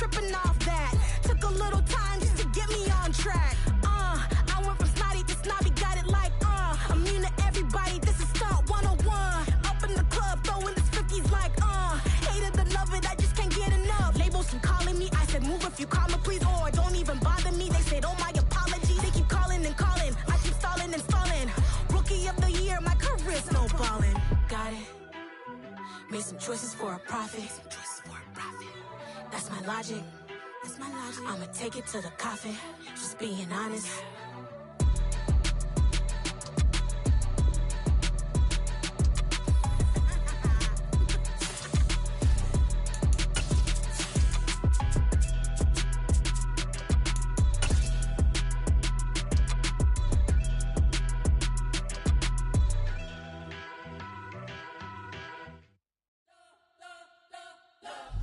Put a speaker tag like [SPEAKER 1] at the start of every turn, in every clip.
[SPEAKER 1] tripping off that. Took a little time just to get me on track. I went from snotty to snobby, got it like, I'm immune to everybody, this is stunt 101. Up in the club, throwing this 50s like, hated the love it, I just can't get enough. Labels keep calling me, I said move if you call me please, or don't even bother me. They said, oh my apology, they keep calling and calling. I keep stalling and stalling. Rookie of the year, my career's snowballing. Got it. Made some choices for a profit. That's my logic. I'ma take it to the coffin. Just being honest.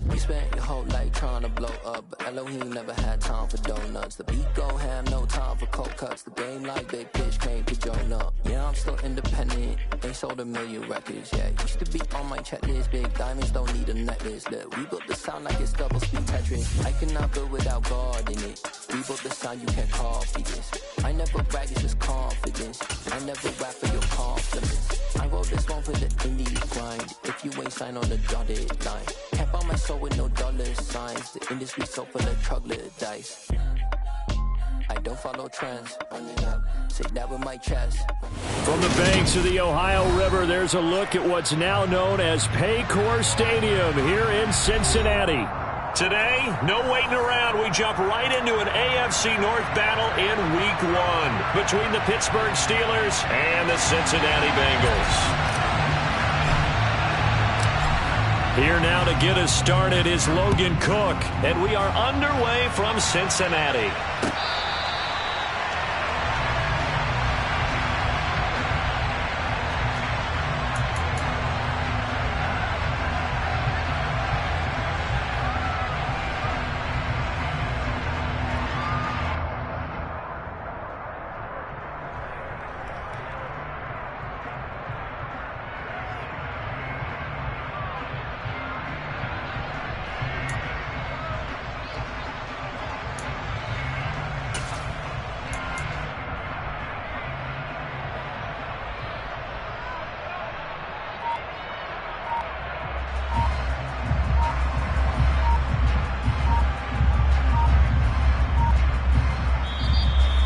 [SPEAKER 2] You spent your whole life trying to blow up, but Elohim never had time for donuts. The beat go ham, no time for cold cuts. The game like big bitch came to join up. Yeah, I'm still independent, ain't sold a million records yet. Used to be on my checklist, big diamonds don't need a necklace. Look, we built the sound like it's double speed Tetris. I cannot build without God in it. We built the sound, you can't copy this. I never brag, it's just confidence. I never rap for your confidence. I wrote this one for the indie grind. If you ain't signed on the dotted line, can't buy my soul with no dollar signs. The industry so full of troglodytes. I don't follow trends. Say that with my chest.
[SPEAKER 3] From the banks of the Ohio River, there's a look at what's now known as Paycor Stadium here in Cincinnati. Today, no waiting around. We jump right into an AFC North battle in Week 1 between the Pittsburgh Steelers and the Cincinnati Bengals. Here now to get us started is Logan Cook, and we are underway from Cincinnati.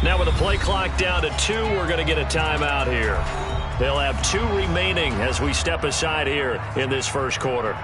[SPEAKER 3] Now with the play clock down to 2, we're going to get a timeout here. They'll have 2 remaining as we step aside here in this first quarter.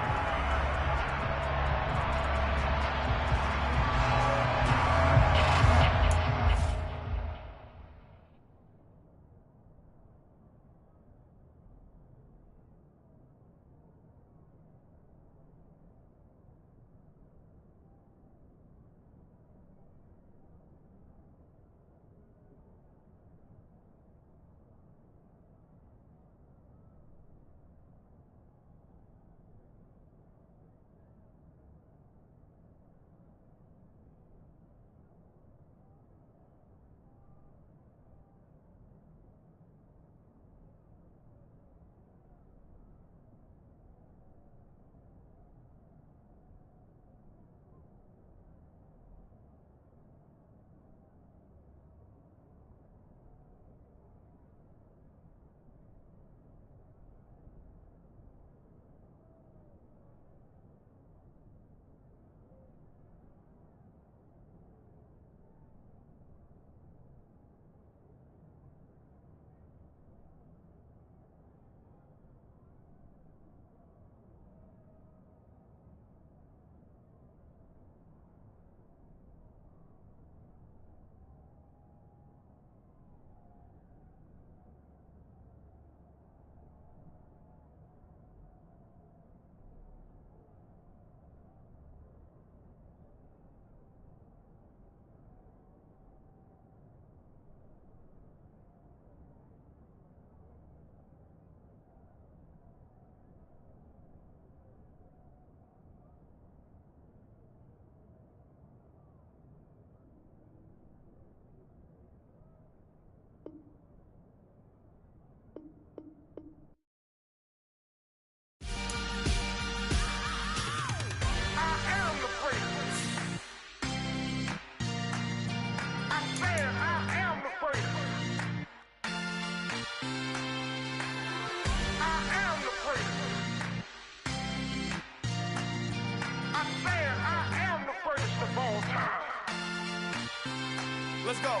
[SPEAKER 4] Let's go. I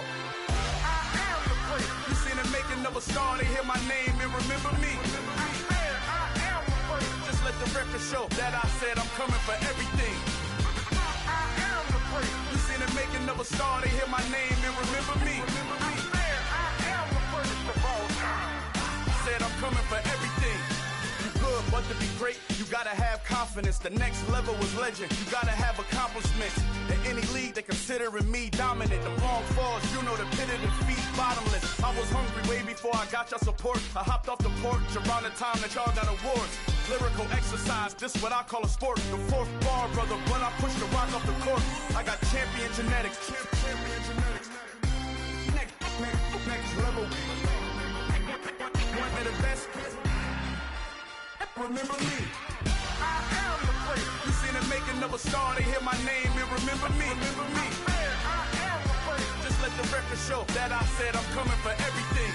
[SPEAKER 4] am the place. You seen the making of a star, they hear my name and remember me. I am the place. Just let the record show that I said I'm coming for everything. I am the place. You seen the making of a star, they hear my name and remember me. I am the first of all time. Said I'm coming for everything. You good, but to be great, you gotta have confidence. The next level was legend. You gotta have accomplishments. In any league, they considering me dominant. The wrong falls, you know the pit of defeat, bottomless. I was hungry way before I got your support. I hopped off the porch around the time that y'all got awards. Lyrical exercise, this what I call a sport. The fourth bar, brother, when I push the rock off the court. I got champion genetics. Champion genetics. Next level. One of the best. Remember me. I am the place. You seen the making of a star, they hear my name and remember me. Remember me. I am the place. Just let the record show that I said I'm coming for everything.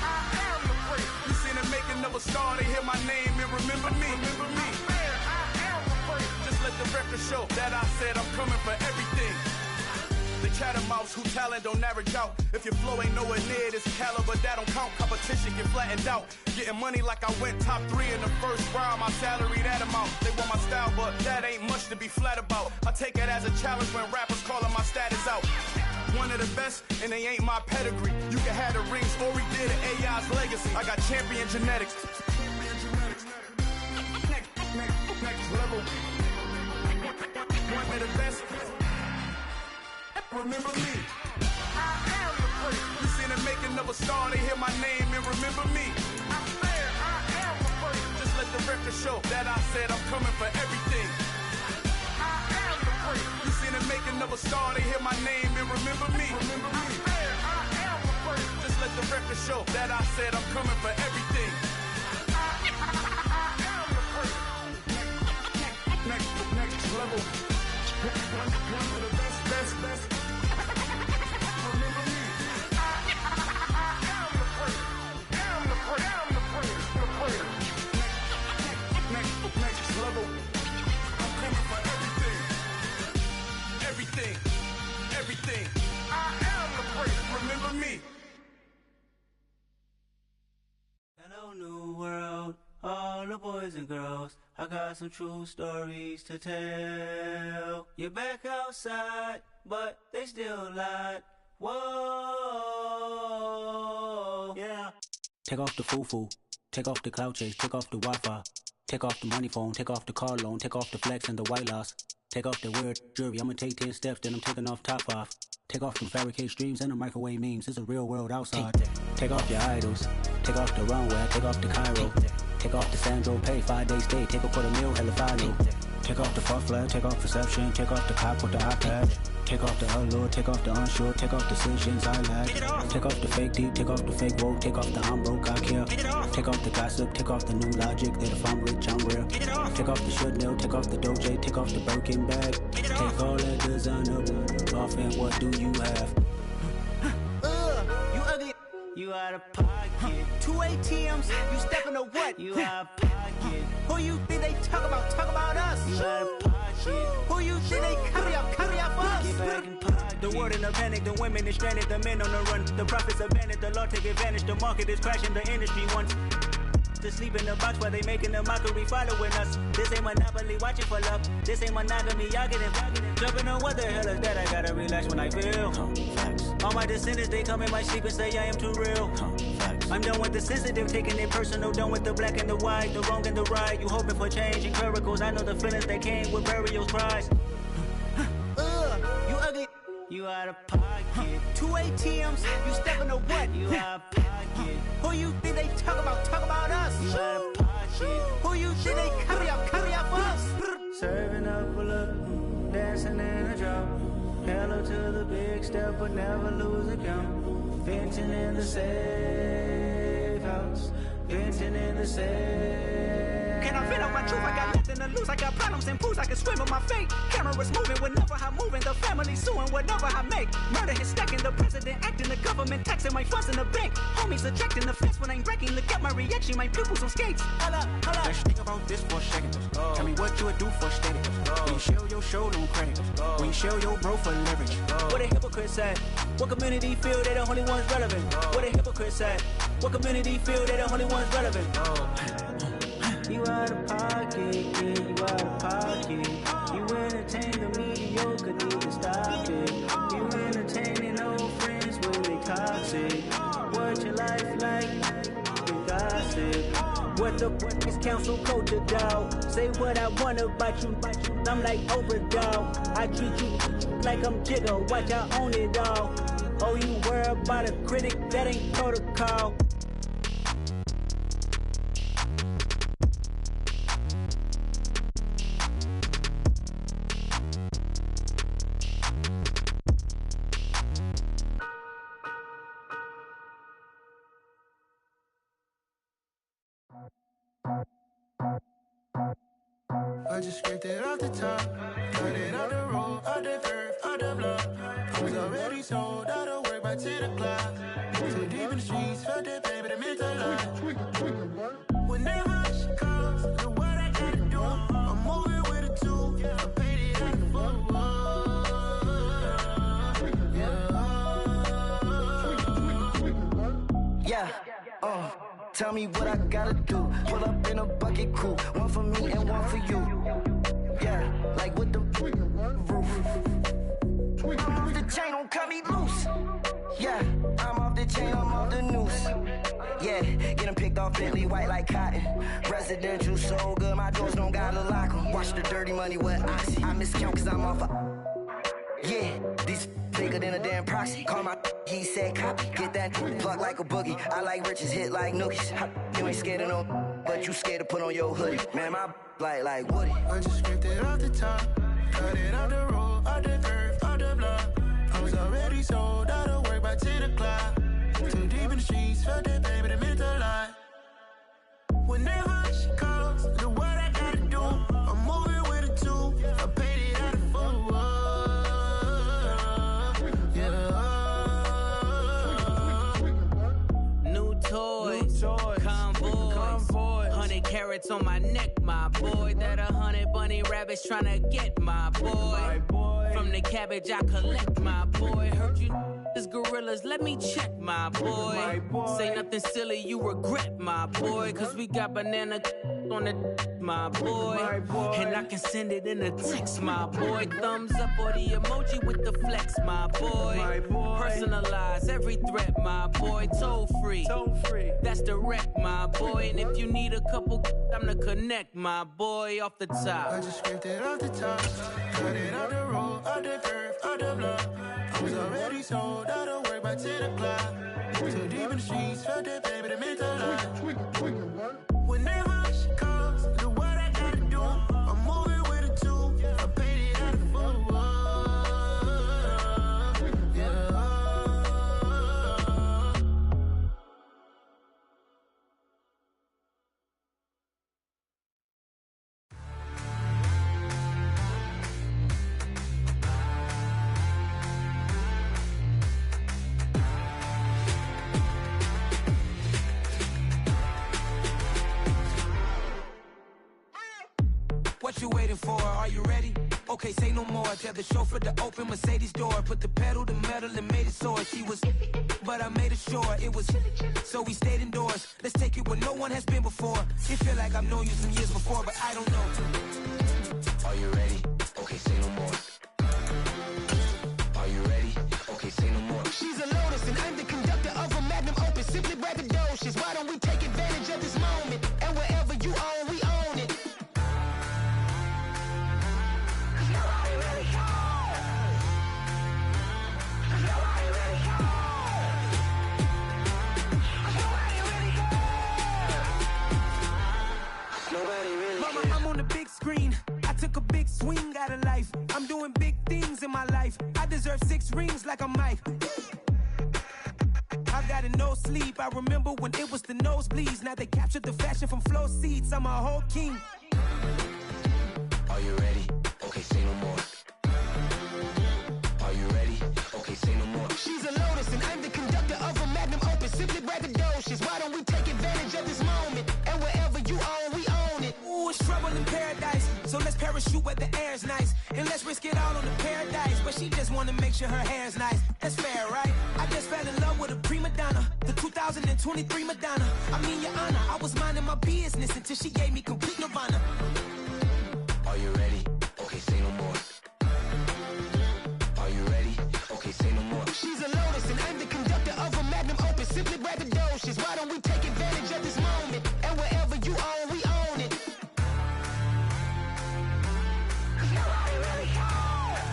[SPEAKER 4] I am the place. You seen the making of a star, they hear my name and remember me. Remember me. I am the place. Just let the record show that I said I'm coming for everything. The chattermouths who talent don't average out. If your flow ain't nowhere near this caliber, that don't count. Competition get flattened out. Getting money like I went top 3 in the first round. My salary that amount. They want my style, but that ain't much to be flat about. I take it as a challenge when rappers calling my status out. One of the best, and they ain't my pedigree. You can have the rings, or we did an AI's legacy. I got champion genetics. Next level. One of the best. Remember me. I am the place. You seen the making of a star, they hear my name and remember me. I am the place. Just let the record show that I said I'm coming for everything. I am the place. You seen the making of a star, they hear my name and remember me. Remember me. I am the place. Just let the record show that I said I'm coming for everything. I am the place. Next level. One of the best. Next level. I'm coming for everything. Everything. I am the place. Remember me.
[SPEAKER 5] Hello, new world. All the boys and girls, I got some true stories to tell. You're back outside, but they still lied. Whoa, yeah. Take off the foo-foo, take off the cloud chase, take off the Wi-Fi, take off the money phone, take off the car loan, take off the flex and the white loss, take off the weird jewelry. I'ma take 10 steps, then I'm taking off top 5. Take off them fabricate streams and the microwave memes. It's a real world outside. Take off your idols, take off the runway, take off the Cairo, take off the Sandro Pay, 5-day stay, take off for the meal, hella final. Take off the fuck flag, take off perception, take off the cop with the iPad. Take off the allure, take off the unsure, take off decisions I lack. Take off the fake deep, take off the fake woke, take off the I'm broke, I care. Take off the gossip, take off the new logic that if I'm rich, I'm real. Take off the should know, take off the Doja, take off the Birkin bag. Take all that designer off and what do you have? You ugly. You out of pocket. 2 ATMs, you stepping to what? You out of pocket. Who you think they talk about? Talk about us. You out of pocket. Who you think they carry up for us? Get back in pocket. The world in a panic, the women is stranded, the men on the run. The profits abandoned, the law take advantage. The market is crashing, the industry wants to sleep in the box while they making a mockery following us. This ain't Monopoly, watch it for love. This ain't monogamy, y'all get it. Jumping on what the hell is that? I gotta relax when I feel. All my descendants, they come in my sleep and say I am too real. I'm done with the sensitive, taking it personal. Done with the black and the white, the wrong and the right. You hoping for change and miracles. I know the feelings that came with burials, cries. You ugly. You out of pocket. 2 ATMs, you stepping to what? You out of pocket. Who you think they talk about? Talk about us. You out of pocket. Who you think they carry up for us? Serving up a look, dancing in a drop. Hello to the big step, but never lose a count. Venting in the safe house. Venting in the safe. Can I feel out my truth? I got nothing to lose. I got problems and booze, I can swim with my fate. Cameras moving whenever I'm moving. The family suing whatever I make. Murder is stacking, the president acting, the government taxing my funds in the bank. Homies ejecting the fence when I'm breaking. Look at my reaction, my pupils on skates. Holla.
[SPEAKER 6] Let's think about this for a second. Tell me what you would do for status. When you show your show, don't credit. When you show your bro for leverage.
[SPEAKER 5] What a hypocrite said. What community feel they the only ones relevant? What a hypocrite said. What community feel they the only ones relevant? You out of pocket, yeah, you out of pocket. You entertain the mediocre, need to stop it. You entertaining old friends when they toxic. What your life like? You gossip. What the fuck is council culture, dog? Say what I want about you. I'm like overdog. I treat you like I'm Jigga. Watch I own it all. Oh, you worry about a critic? That ain't protocol.
[SPEAKER 7] I just scraped it off the top, got it out the road, out the curve, out the block. I was already sold, out of work by 10 o'clock. Too deep in the streets, felt that pain, but it meant a lot. Whenever she calls, do what I gotta do. I'm moving with a two, I paid it out the book.
[SPEAKER 8] Yeah, tell me what I gotta do. Pull up in a bucket crew, one for me and one for you. Yeah, like with the roof. I'm off the chain, don't cut me loose. Yeah, I'm off the chain, I'm off the noose. Yeah, getting picked off Bentley, white like cotton. Residential so good, my doors don't gotta lock 'em. Watch the dirty money with oxy. I miscount cause I'm off yeah, these bigger than a damn proxy. Call my he said copy. Get that plug like a boogie. I like riches, hit like nookies. You ain't scared of no, but you scared to put on your hoodie. Man, my like Woody.
[SPEAKER 7] I just scraped it off the top, got it out the road, out the curve, out the block. I was already sold, out of work by 10 o'clock. Too deep in the streets, felt that pain, but it meant a lot. Whenever she calls, do what I gotta do. I'm moving with a two, I paid it out of full.
[SPEAKER 9] Toys, convoy, 100 carats on my neck, my boy. That 100 bunny rabbits tryna get my boy. From the cabbage I collect, my boy. Heard you is gorillas, let me check, my boy. Say nothing silly, you regret, my boy. Cause we got banana on the my boy. And I can send it in a text, my boy. Thumbs up or the emoji with the flex, my boy. Personalize every threat, my boy. Toll free. That's direct, my boy. And if you need a couple, I'm the connect, my boy. Off the top.
[SPEAKER 7] I just scraped it off the top, got it out the road, out the curve, out the block. I was already sold, out of work by 10 o'clock. Too deep in the streets, felt that pain, but it meant a lot. Whenever she calls, do what I gotta do. I'm moving with a two, I paid it out of full.
[SPEAKER 10] What you waiting for? Are you ready? Okay, say no more. Tell the chauffeur to open Mercedes door. Put the pedal to metal and made it soar. She was, but I made it sure it was. So we stayed indoors. Let's take it where no one has been before. It feel like I've known you some years before, but I don't know. Are you ready? Okay, say no more. Are you ready? Okay, say no more.
[SPEAKER 11] She's a Lotus and I'm the conductor of a magnum opus. Simply braggadocious. Why don't we take advantage of this moment? And wherever you own, we own it.
[SPEAKER 10] Mama, I'm on the big screen. I took a big swing out of life. I'm doing big things in my life. I deserve 6 rings like a Mike. I got no sleep. I remember when it was the nosebleeds. Now they captured the fashion from flow seats. I'm a whole king. Are you ready? Okay, say no more. Are you ready? Okay, say no more.
[SPEAKER 11] She's a lotus and I'm the conductor of a magnum opus. Simply braggadocious. Why don't we take advantage of this moment? And wherever you own, we own it.
[SPEAKER 10] Ooh, it's trouble in paradise. So let's parachute where the air's nice. And let's risk it all on the paradise. But she just wanna make sure her hair's nice. That's fair, right? I just fell in love with a prima donna. The 2023 Madonna. I mean, your honor, I was minding my business until she gave me complete nirvana. Are you ready? Okay, say no more. Are you ready? Okay, say no more.
[SPEAKER 11] She's a lotus and I'm the conductor of a magnum opus. Simply braggadocious. Why don't we take advantage of this moment? And wherever you own, we own it. Nobody really cares.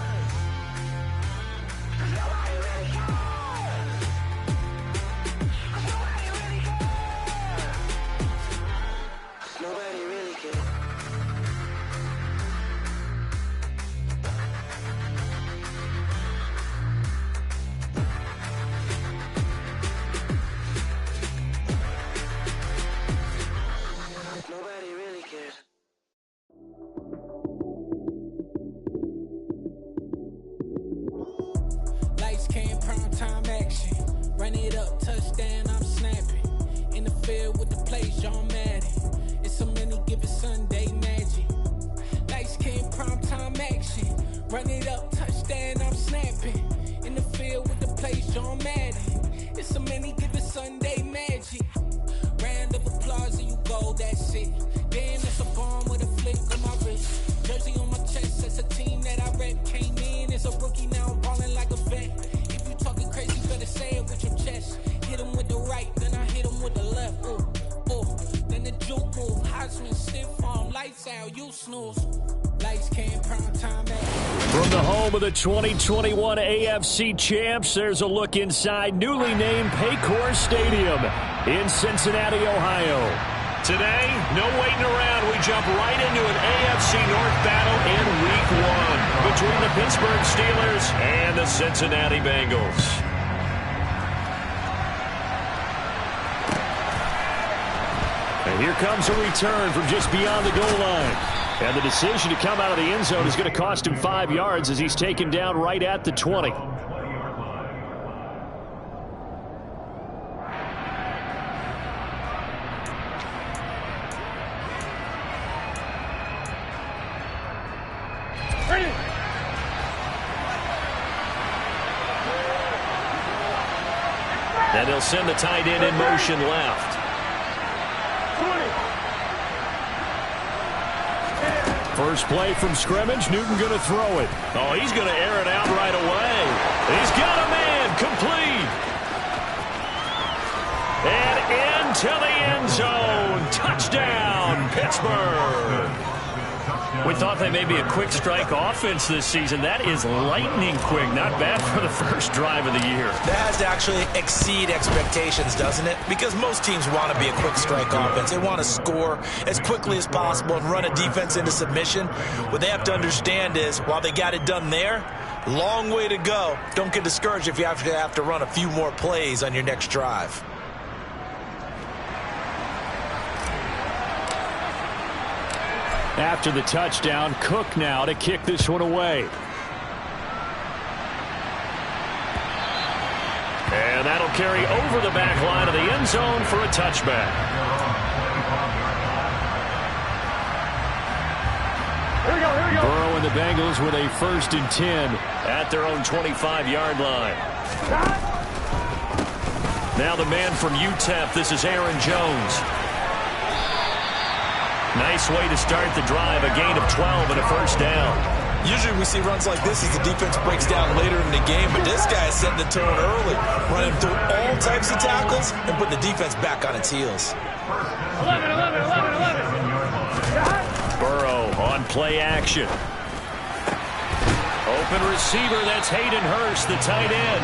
[SPEAKER 11] Nobody really cares. Nobody really cares.
[SPEAKER 10] Nobody really cares. Nobody really cares.
[SPEAKER 12] Lights came, prime time action. Run it up, touchdown, I'm snapping. In the field with the plays, John Madden. It's so many, give it Sunday magic. Lights came, prime time action. Run it up, touchdown, I'm snapping. In the field with the plays, John Madden. It's so many, give it Sunday magic. Round of applause and you go, that's it. Then it's a bomb with a flick on my wrist. Jersey on my chest, that's a team that I rep. Came in as a rookie, now I'm ballin' like a vet. If you talking crazy, better say it with your chest. Hit him with the right, then I hit him with the left. Ooh, ooh. Then the juke move, Heisman, stiff arm, lights out, you snooze. Lights came, prime time back.
[SPEAKER 3] From the home of the 2021 AFC champs, there's a look inside newly named Paycor Stadium in Cincinnati, Ohio. Today, no waiting around. We jump right into an AFC North battle in Week 1 between the Pittsburgh Steelers and the Cincinnati Bengals. And here comes a return from just beyond the goal line. And the decision to come out of the end zone is going to cost him 5 yards as he's taken down right at the 20. And he'll send the tight end in motion left. First play from scrimmage, Newton going to throw it. Oh, he's going to air it out right away. He's got a man, complete. And into the end zone. Touchdown, Pittsburgh. We thought they may be a quick strike offense this season. That is lightning quick. Not bad for the first drive of the year.
[SPEAKER 13] That has to actually exceed expectations, doesn't it? Because most teams want to be a quick strike offense. They want to score as quickly as possible and run a defense into submission. What they have to understand is, while they got it done there, long way to go. Don't get discouraged if you have to run a few more plays on your next drive.
[SPEAKER 3] After the touchdown, Cook now to kick this one away. And that'll carry over the back line of the end zone for a touchback. Here we go. Burrow and the Bengals with a 1st and 10 at their own 25-yard line. Now the man from UTEP, this is Aaron Jones. Nice way to start the drive, a gain of 12 and a 1st down.
[SPEAKER 13] Usually we see runs like this as the defense breaks down later in the game, but this guy is setting the tone early, running through all types of tackles and putting the defense back on its heels.
[SPEAKER 3] 11. Burrow on play action. Open receiver, that's Hayden Hurst, the tight end.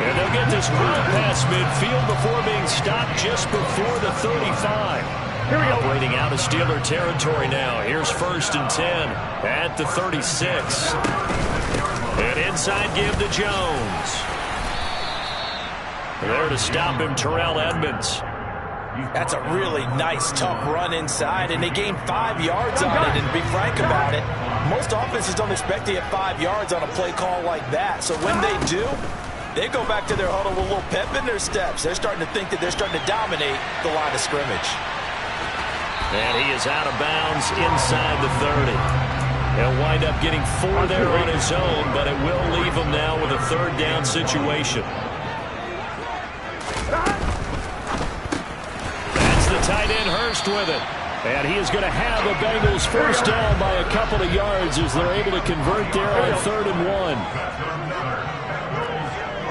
[SPEAKER 3] And they'll get this ball past midfield before being stopped just before the 35. Here we go. Operating out of Steeler territory now. Here's 1st and 10 at the 36. And inside give to Jones. There to stop him, Terrell Edmonds.
[SPEAKER 13] That's a really nice, tough run inside, and they gained 5 yards on it. And to be frank about it, most offenses don't expect to get 5 yards on a play call like that. So when they do, they go back to their huddle with a little pep in their steps. They're starting to think that they're starting to dominate the line of scrimmage.
[SPEAKER 3] And he is out of bounds inside the 30. He'll wind up getting 4 there on his own, but it will leave him now with a 3rd down situation. That's the tight end Hurst with it. And he is going to have the Bengals first down by a couple of yards as they're able to convert there on 3rd and 1.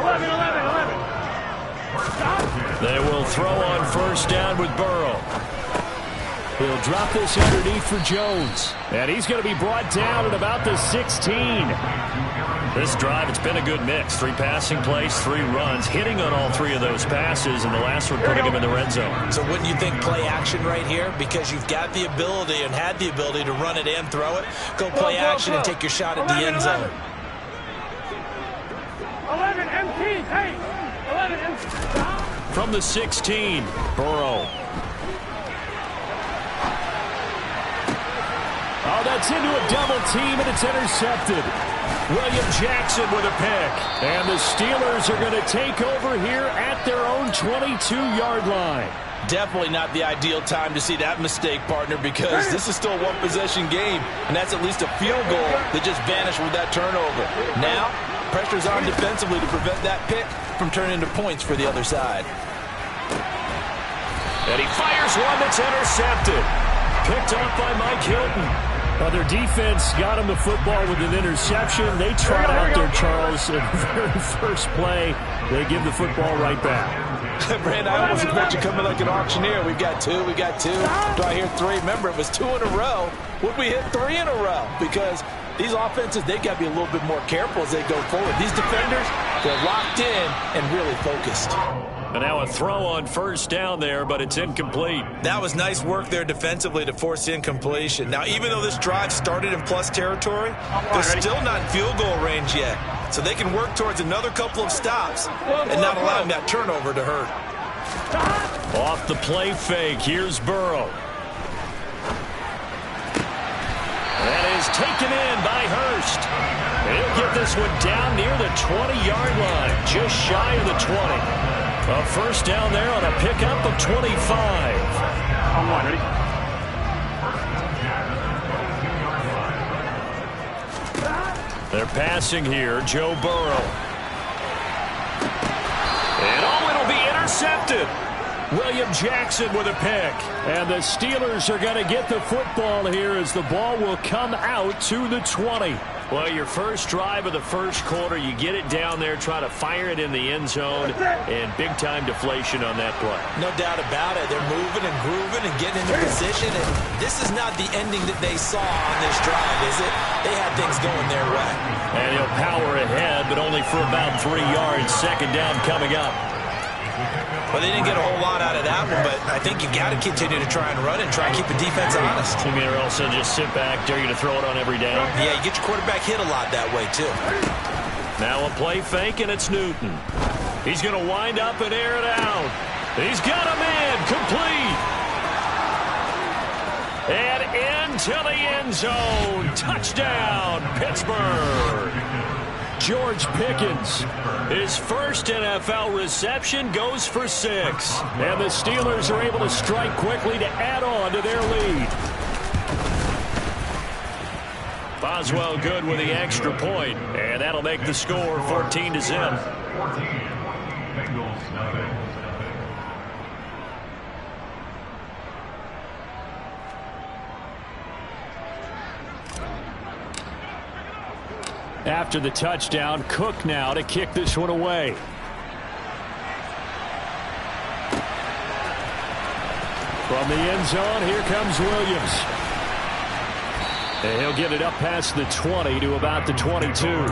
[SPEAKER 1] 11.
[SPEAKER 3] They will throw on first down with Burrow. He'll drop this underneath for Jones. And he's going to be brought down at about the 16. This drive, it's been a good mix. 3 passing plays, 3 runs, hitting on all 3 of those passes, and the last one putting him in the red zone.
[SPEAKER 13] So wouldn't you think play action right here? Because you've got the ability and had the ability to run it and throw it. Go play action and take your shot at the end zone.
[SPEAKER 1] 11 MT, hey! 11 MT.
[SPEAKER 3] From the 16, Burrow. Oh, that's into a double team, and it's intercepted. William Jackson with a pick. And the Steelers are going to take over here at their own 22-yard line.
[SPEAKER 13] Definitely not the ideal time to see that mistake, partner, because this is still a one-possession game, and that's at least a field goal that just vanished with that turnover. Now, pressure's on defensively to prevent that pick from turning into points for the other side.
[SPEAKER 3] And he fires one that's intercepted. Picked off by Mike Hilton. Their defense got him the football with an interception. They trot out there, Charles, in the very first play. They give the football right back.
[SPEAKER 13] Brand, I almost expect you coming like an auctioneer. We've got 2, we got 2. Do I hear 3? Remember, it was 2 in a row. Would we hit 3 in a row? Because these offenses, they got to be a little bit more careful as they go forward. These defenders, they're locked in and really focused.
[SPEAKER 3] And now a throw on first down there, but it's incomplete.
[SPEAKER 13] That was nice work there defensively to force incompletion. Now, even though this drive started in plus territory, they're still not in field goal range yet. So they can work towards another couple of stops and not allowing that turnover to hurt.
[SPEAKER 3] Off the play fake, here's Burrow. That is taken in by Hurst. He'll get this one down near the 20-yard line, just shy of the 20. A first down there on a pickup of 25.
[SPEAKER 1] On 1, ready?
[SPEAKER 3] They're passing here, Joe Burrow. And it'll be intercepted. William Jackson with a pick. And the Steelers are going to get the football here as the ball will come out to the 20. Well, your first drive of the first quarter, you get it down there, try to fire it in the end zone, and big-time deflation on that play.
[SPEAKER 13] No doubt about it. They're moving and grooving and getting into position, and this is not the ending that they saw on this drive, is it? They had things going their way.
[SPEAKER 3] And he'll power ahead, but only for about 3 yards. Second down coming up.
[SPEAKER 13] Well, they didn't get a whole lot out of that one, but I think you've got to continue to try and run and try and keep the defense honest.
[SPEAKER 3] You mean, or else they'll just sit back, dare you to throw it on every down?
[SPEAKER 13] Yeah, you get your quarterback hit a lot that way, too.
[SPEAKER 3] Now a play fake, and it's Newton. He's going to wind up and air it out. He's got a man complete. And into the end zone. Touchdown, Pittsburgh. George Pickens, his first NFL reception, goes for 6. And the Steelers are able to strike quickly to add on to their lead. Boswell good with the extra point, and that'll make the score 14-0. After the touchdown, Cook now to kick this one away. From the end zone, here comes Williams. And he'll get it up past the 20 to about the 22.
[SPEAKER 1] Here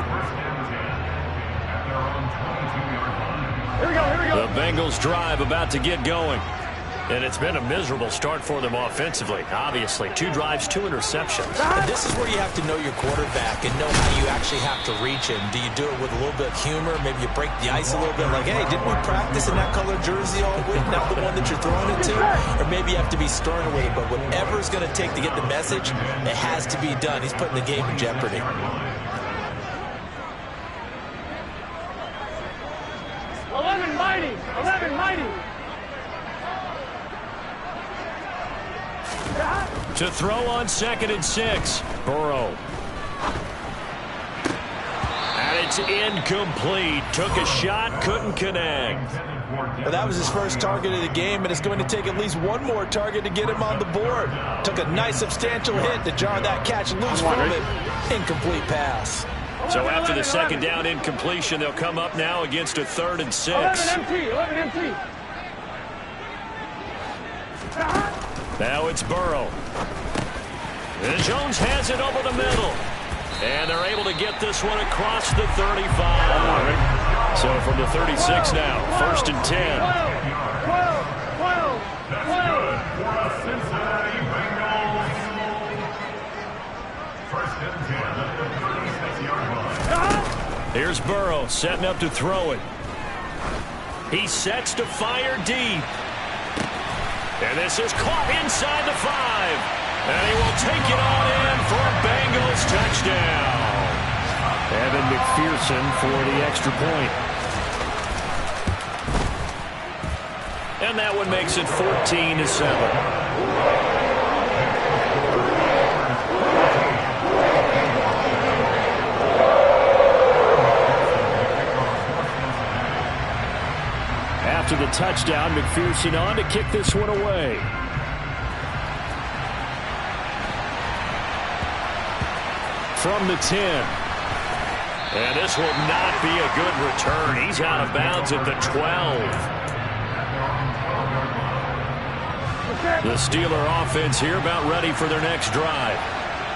[SPEAKER 1] we go.
[SPEAKER 3] The Bengals drive about to get going. And it's been a miserable start for them offensively. Obviously, 2 drives, 2 interceptions.
[SPEAKER 13] And this is where you have to know your quarterback and know how you actually have to reach him. Do you do it with a little bit of humor? Maybe you break the ice a little bit like, hey, didn't we practice in that color jersey all week? Not the one that you're throwing it to? Or maybe you have to be stern with it. But whatever it's going to take to get the message, it has to be done. He's putting the game in jeopardy.
[SPEAKER 14] 11 mighty! 11 mighty!
[SPEAKER 3] To throw on 2nd and 6. Burrow. And it's incomplete. Took a shot, couldn't connect.
[SPEAKER 13] Well, that was his first target of the game, and it's going to take at least one more target to get him on the board. Took a nice substantial hit to jar that catch loose from him. Incomplete pass.
[SPEAKER 3] So after the 2nd down incompletion, they'll come up now against a 3rd and 6.
[SPEAKER 14] 11 MT.
[SPEAKER 3] Now it's Burrow. And Jones has it over the middle. And they're able to get this one across the 35. So from the 36 now, 1st and 10. 12. Here's Burrow setting up to throw it. He sets to fire deep. And this is caught inside the 5. And he will take it on in for a Bengals touchdown. Evan McPherson for the extra point. And that one makes it 14-7. After the touchdown, McPherson on to kick this one away. From the 10. And this will not be a good return. He's out of bounds at the 12. The Steeler offense here about ready for their next drive.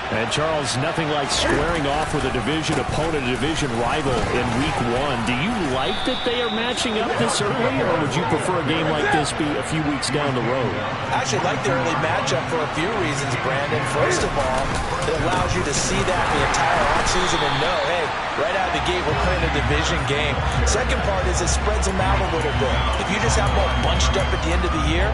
[SPEAKER 3] And, Charles, nothing like squaring off with a division opponent, a division rival in Week 1. Do you like that they are matching up this early, or would you prefer a game like this be a few weeks down the road?
[SPEAKER 13] I actually like the early matchup for a few reasons, Brandon. First of all, it allows you to see that the entire offseason and know, hey, right out of the gate, we're playing a division game. Second part is it spreads them out a little bit. If you just have them all bunched up at the end of the year,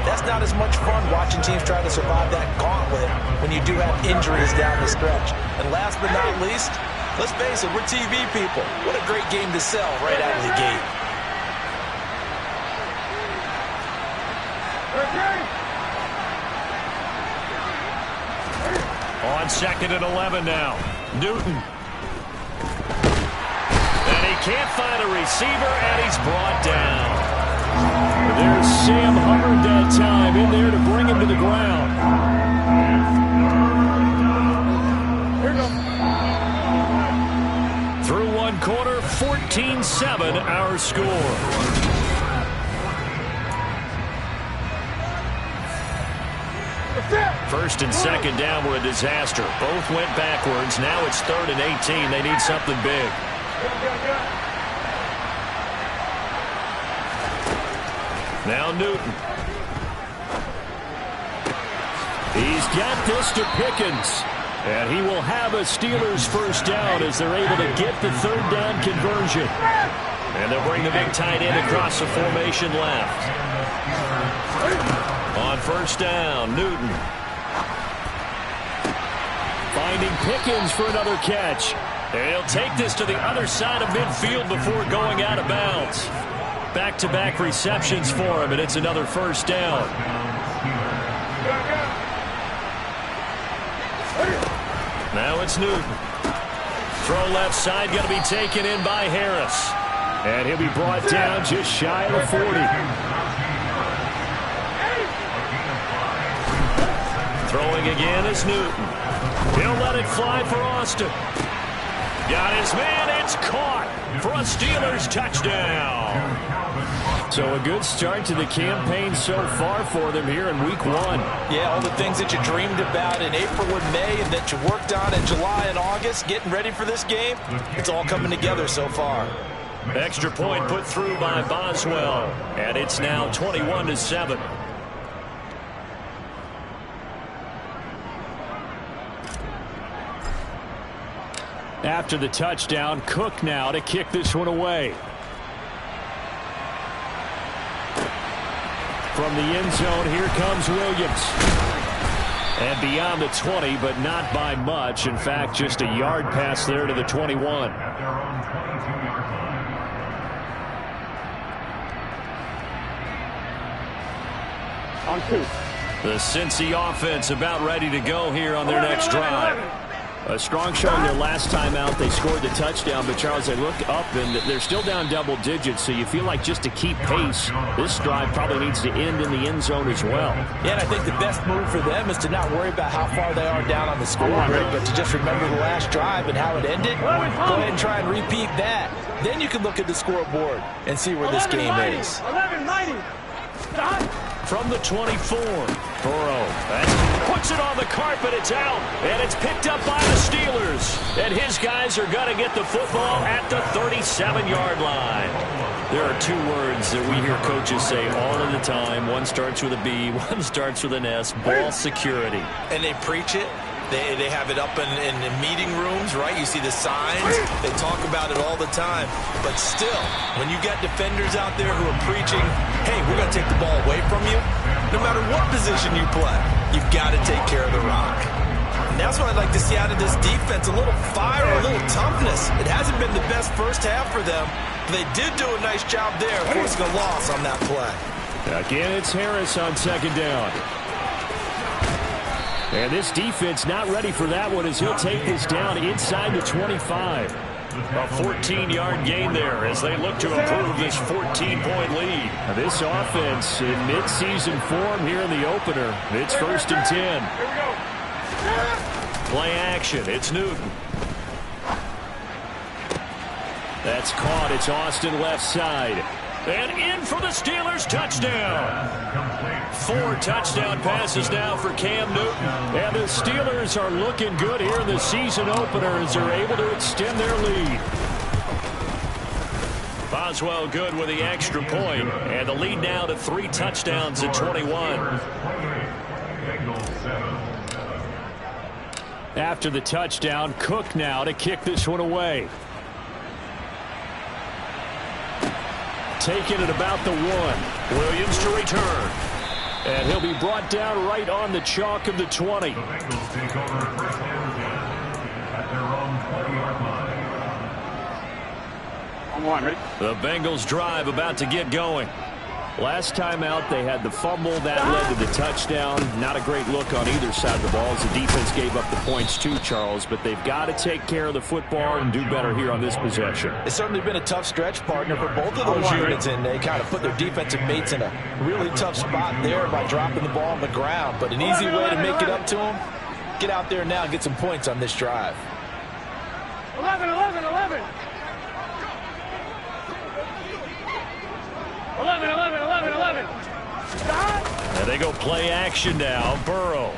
[SPEAKER 13] that's not as much fun watching teams try to survive that gauntlet when you do have injuries down the stretch. And last but not least, let's face it, we're TV people. What a great game to sell right out of the gate.
[SPEAKER 3] On 2nd and 11 now. Newton. And he can't find a receiver, and he's brought down. There's Sam Hubbard that time in there to bring him to the ground. Through one quarter, 14-7 our score. First and 2nd down were a disaster. Both went backwards. Now it's 3rd and 18. They need something big. Now Newton. He's got this to Pickens. And he will have a Steelers first down as they're able to get the 3rd down conversion. And they'll bring the big tight end across the formation left. On 1st down, Newton. Finding Pickens for another catch. And he'll take this to the other side of midfield before going out of bounds. Back-to-back receptions for him, and it's another first down. Now it's Newton. Throw left side, going to be taken in by Harris. And he'll be brought down just shy of the 40. Throwing again is Newton. He'll let it fly for Austin. Got his man, it's caught for a Steelers touchdown. So a good start to the campaign so far for them here in Week 1.
[SPEAKER 13] Yeah, all the things that you dreamed about in April and May and that you worked on in July and August, getting ready for this game, it's all coming together so far.
[SPEAKER 3] Extra point put through by Boswell, and it's now 21-7. After the touchdown, Cook now to kick this one away. From the end zone, here comes Williams. And beyond the 20, but not by much. In fact, just a yard pass there to the 21.
[SPEAKER 14] On 2.
[SPEAKER 3] The Cincy offense about ready to go here on their next drive. A strong showing their last time out. They scored the touchdown, but Charles, they look up and they're still down double digits, so you feel like just to keep pace, this drive probably needs to end in the end zone as well.
[SPEAKER 13] Yeah, and I think the best move for them is to not worry about how far they are down on the scoreboard, but to just remember the last drive and how it ended. Go ahead and try and repeat that. Then you can look at the scoreboard and see where this game is.
[SPEAKER 14] 11 mighty. Stop.
[SPEAKER 3] From the 24, Burrow puts it on the carpet. It's out, and it's picked up by the Steelers. And his guys are going to get the football at the 37-yard line. There are two words that we hear coaches say all of the time. One starts with a B, one starts with an S, ball security.
[SPEAKER 13] And they preach it. They have it up in meeting rooms, right? You see the signs. They talk about it all the time. But still, when you got defenders out there who are preaching, hey, we're going to take the ball away from you, no matter what position you play, you've got to take care of the rock. And that's what I'd like to see out of this defense, a little fire, a little toughness. It hasn't been the best first half for them, but they did do a nice job there, forcing a loss on that play.
[SPEAKER 3] Again, it's Harris on second down. And this defense not ready for that one as he'll take this down inside the 25. A 14-yard gain there as they look to improve this 14-point lead. This offense in midseason form here in the opener. It's 1st and 10. Play action. It's Newton. That's caught. It's Austin left side. And in for the Steelers, touchdown. 4 touchdown passes now for Cam Newton. And the Steelers are looking good here in the season opener as they're able to extend their lead. Boswell good with the extra point. And the lead now to 3 touchdowns at 21. After the touchdown, Cook now to kick this one away. Taking it about the 1. Williams to return. And he'll be brought down right on the chalk of the 20. The Bengals drive about to get going. Last time out, they had the fumble. That led to the touchdown. Not a great look on either side of the ball as the defense gave up the points too, Charles. But they've got to take care of the football and do better here on this possession.
[SPEAKER 13] It's certainly been a tough stretch, partner, for both of those units, and they kind of put their defensive mates in a really tough spot there by dropping the ball on the ground. But an easy way to make it up to them, get out there now and get some points on this drive.
[SPEAKER 14] 11, 11, 11. 11, 11, 11, 11. Stop.
[SPEAKER 3] And they go play action now. Burrow.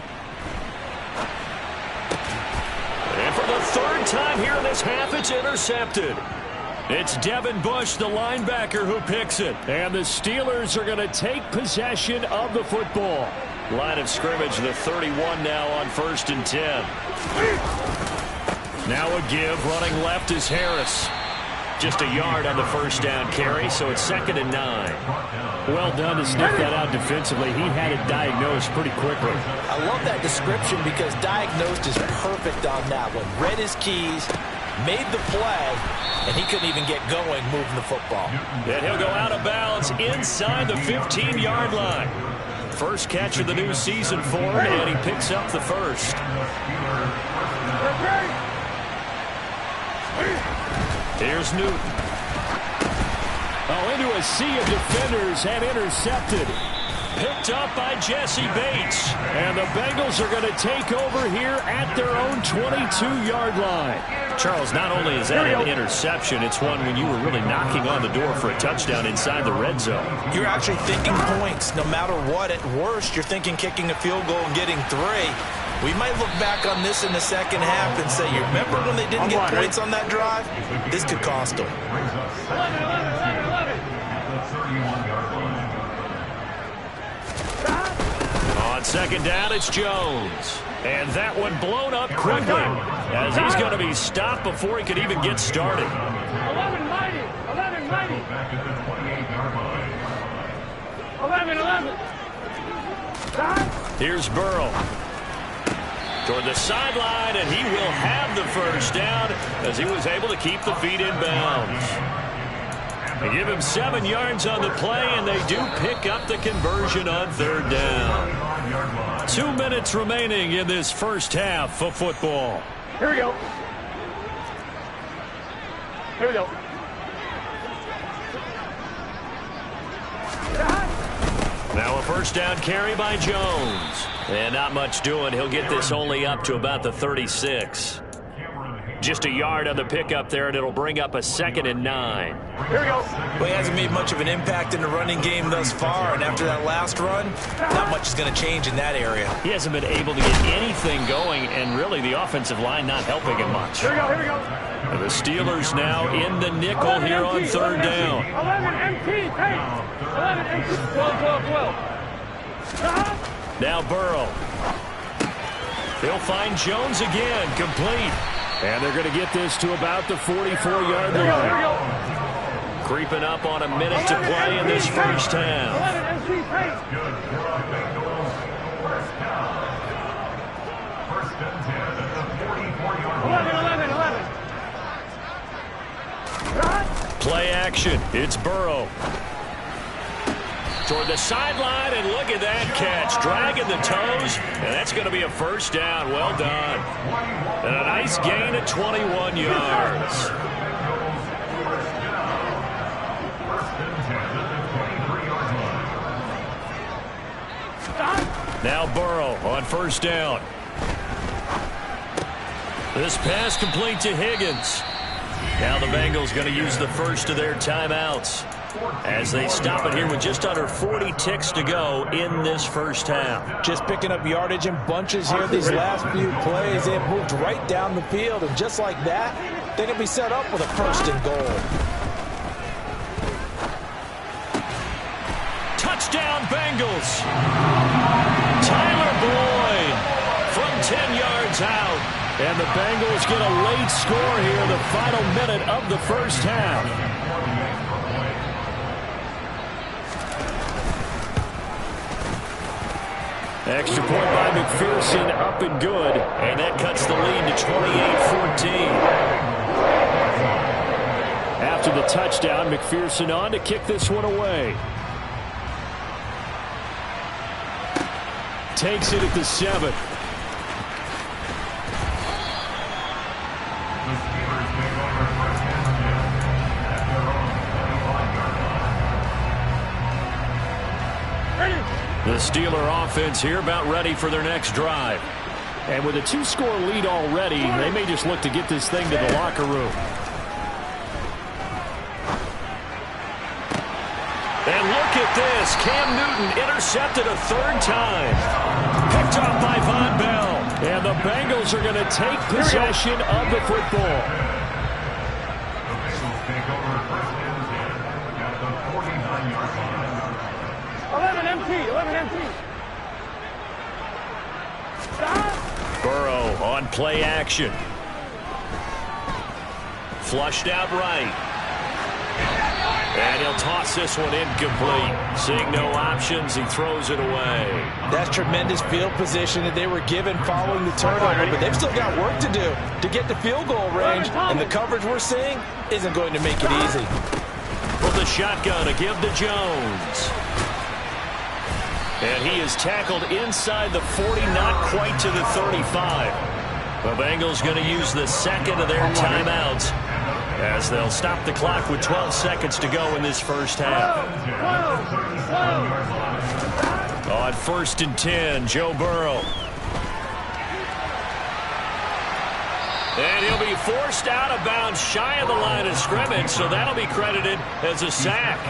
[SPEAKER 3] And for the 3rd time here in this half, it's intercepted. It's Devin Bush, the linebacker, who picks it. And the Steelers are going to take possession of the football. Line of scrimmage, the 31 now on 1st and 10. Now a give. Running left is Harris. Just a yard on the 1st down carry, so it's 2nd and 9. Well done to sniff that out defensively. He had it diagnosed pretty quickly.
[SPEAKER 13] I love that description because diagnosed is perfect on that one. Read his keys, made the play, and he couldn't even get going moving the football.
[SPEAKER 3] And he'll go out of bounds inside the 15-yard line. First catch of the new season for him, and he picks up the 1st. Here's Newton. Oh, into a sea of defenders and intercepted. Picked up by Jesse Bates. And the Bengals are going to take over here at their own 22-yard line. Charles, not only is that an interception, it's one when you were really knocking on the door for a touchdown inside the red zone.
[SPEAKER 13] You're actually thinking points no matter what. At worst, you're thinking kicking a field goal and getting 3. We might look back on this in the second half and say, you remember when they didn't get points on that drive? This could cost them.
[SPEAKER 14] 11, 11, 11, 11.
[SPEAKER 3] On On second down, it's Jones. And that one blown up quickly as he's going to be stopped before he could even get started.
[SPEAKER 14] 11 mighty. 11 mighty. 11.
[SPEAKER 3] Here's Burrow. Toward the sideline, and he will have the first down as he was able to keep the feet in bounds. They give him 7 yards on the play, and they do pick up the conversion on third down. 2 minutes remaining in this first half of football.
[SPEAKER 14] Here we go. Here we go.
[SPEAKER 3] Now a first down carry by Jones. And not much doing. He'll get this only up to about the 36. Just a yard on the pickup there, and it'll bring up a 2nd and 9.
[SPEAKER 14] Here we go.
[SPEAKER 13] Well, he hasn't made much of an impact in the running game thus far, and after that last run, not much is going to change in that area.
[SPEAKER 3] He hasn't been able to get anything going, and really the offensive line not helping him much.
[SPEAKER 14] Here we go.
[SPEAKER 3] And the Steelers now in the nickel here on third down.
[SPEAKER 14] 11 MT, take. 11 MT. 12.
[SPEAKER 3] Now Burrow. They'll find Jones again, complete. And they're going to get this to about the 44-yard line. Creeping up on a minute to play in this first half.
[SPEAKER 14] 11.
[SPEAKER 3] Play action. It's Burrow. Toward the sideline, and look at that catch. Dragging the toes, and that's going to be a first down. Well done. And a nice gain of 21 yards. Now Burrow on first down. This pass complete to Higgins. Now the Bengals going to use the first of their timeouts as they stop it here with just under 40 ticks to go in this first half.
[SPEAKER 13] Just picking up yardage in bunches here these last few plays. They've moved right down the field, and just like that, they can be set up with a first and goal.
[SPEAKER 3] Touchdown Bengals. Tyler Boyd from 10 yards out. And the Bengals get a late score here in the final minute of the first half. Extra point by McPherson, up and good. And that cuts the lead to 28-14. After the touchdown, McPherson on to kick this one away. Takes it at the 7. The Steeler offense here about ready for their next drive. And with a 2-score lead already, they may just look to get this thing to the locker room. And look at this. Cam Newton intercepted a 3rd time. Picked off by Von Bell. And the Bengals are going to take possession of the football. Burrow on play action. Flushed out right. And he'll toss this one incomplete. Seeing no options, he throws it away.
[SPEAKER 13] That's tremendous field position that they were given following the turnover, but they've still got work to do to get to field goal range, and the coverage we're seeing isn't going to make it easy.
[SPEAKER 3] From the shotgun to give to Jones. And he is tackled inside the 40, not quite to the 35. The Bengals going to use the second of their timeouts as they'll stop the clock with 12 seconds to go in this first half. On 1st and 10, Joe Burrow. And he'll be forced out of bounds shy of the line of scrimmage, so that'll be credited as a sack.